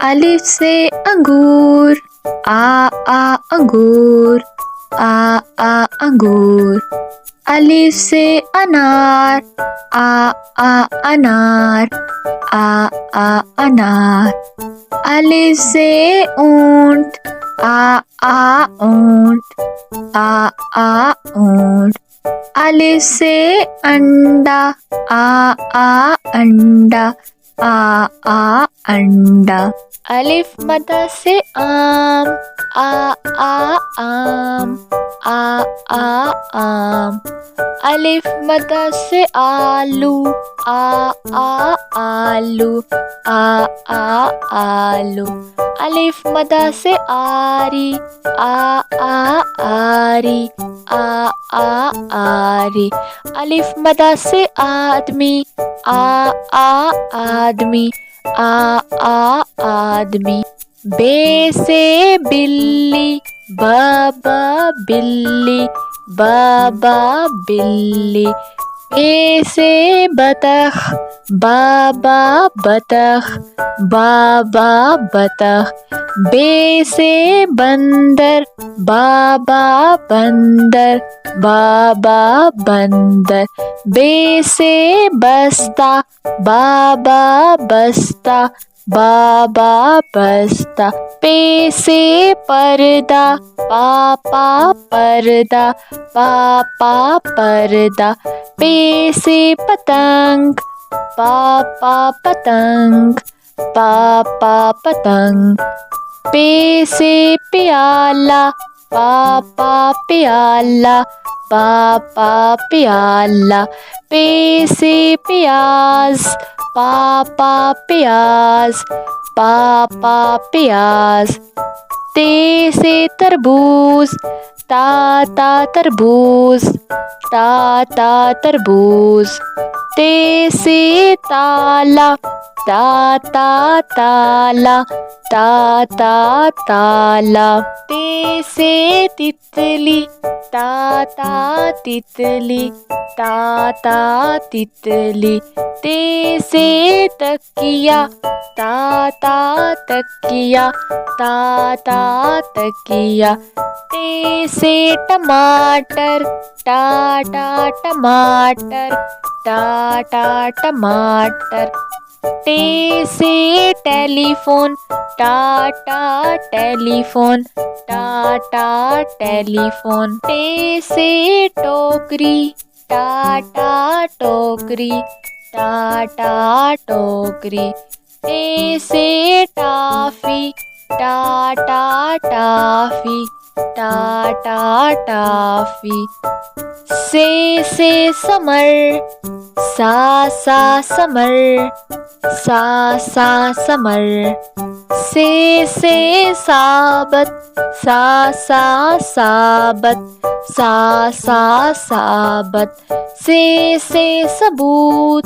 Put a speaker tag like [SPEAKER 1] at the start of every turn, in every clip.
[SPEAKER 1] अलिफ से अंगूर, आ अंगूर, आ अंगूर। अलिफ से अनार, आ अनार, आ अनार। अलिफ से ऊंट, आ ऊंट, आ ऊंट। अलिफ से अंडा, आ अंडा, आ अंडा। अलिफ मद्दा से आम, आ आम, आ आम। अलिफ मद्दा से आलू, आ आलू, आ आलू। अलिफ मद्दा से आरी, आ आरी, आ आरी। अलिफ मद्दा से आदमी, आ आदमी, आ आदमी। बे से बिल्ली, ब बिल्ली, ब बिल्ली। बे से बतख, ब बतख, ब बतख। बे से बंदर, ब बंदर, ब बंदर। बे से बस्ता, ब बस्ता, ब बस्ता। पे से पर्दा, पा पर्दा, पा पर्दा। पे से पतंग, पा पतंग, पा पतंग। पे से प्याला, पा प्याला, पा प्याला। पे से प्याज, पा प्याज, पा प्याज। ते से तरबूज, ता तरबूज, ता तरबूज। ते से ताला, ता ताला, ता ताला। ते से तितली, ता तितली, ता तितली। ते से तकिया, ता तकिया, ता तकिया। ते से टमाटर, टा टमाटर, टा टमाटर। टे से टेलीफोन, टा टेलीफोन, टा टेलीफोन। टे से टोकरी, टा टोकरी, टा टोकरी। टे से टाफी, टा टाफी, टा टाफी। से समर, सा समर, सा समर। से साबत, सा साबत, सा साबत। से सबूत,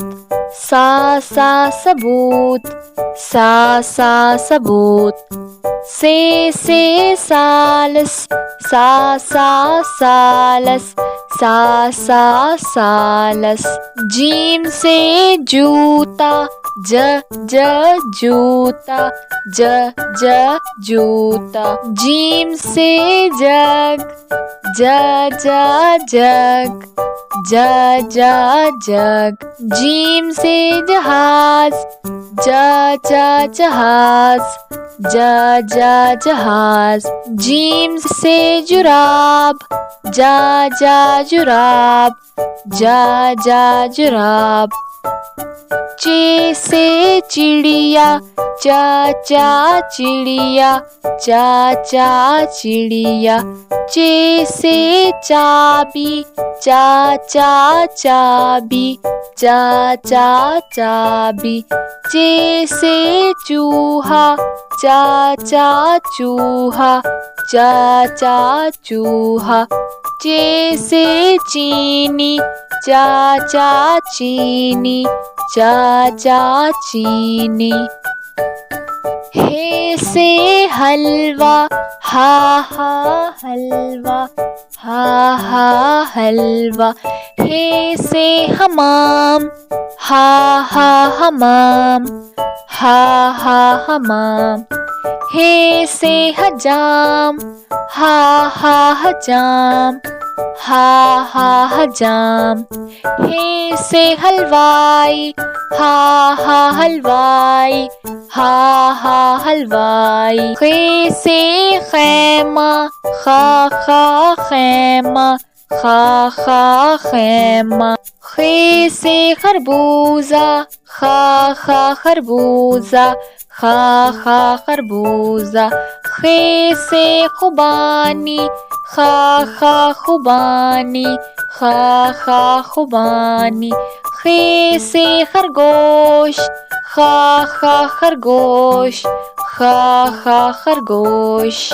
[SPEAKER 1] सा सबूत, सा सबूत। से सालस, सा सालस, सा सालस। जीम से जूता, ज जूता, ज जूता। जीम से जग, ज जग, ज जग। जीम से जहाज, ज जहाज, ज जहाज। जीम से जुराब, ज जुराब, ज जुराब। चे से चिड़िया, चा चिड़िया, चा चिड़िया। चे से चाबी, चा चाबी, चा चाबी। चे से चूहा, चा चूहा, चा चूहा। चे से चीनी, चा चीनी, चा चीनी। हे से हलवा, हा हा हलवा, हा हा हलवा। हे से हमाम, हा हा हमाम, हा हा हमाम। हे से हजाम, हा हा हजाम, हा हा हजाम। हे से हलवाई, हा हा हलवाई, हा हा हलवाई। खे से खैमा, खा खा खैमा, खा खा खैमा। खे से खरबूजा, खा खा खरबूजा, खा खा खरबूजा। खे से खुबानी, खा खा खुबानी, खा खा खुबानी। खे से खरगोश, खा खा खरगोश, खा खा खरगोश।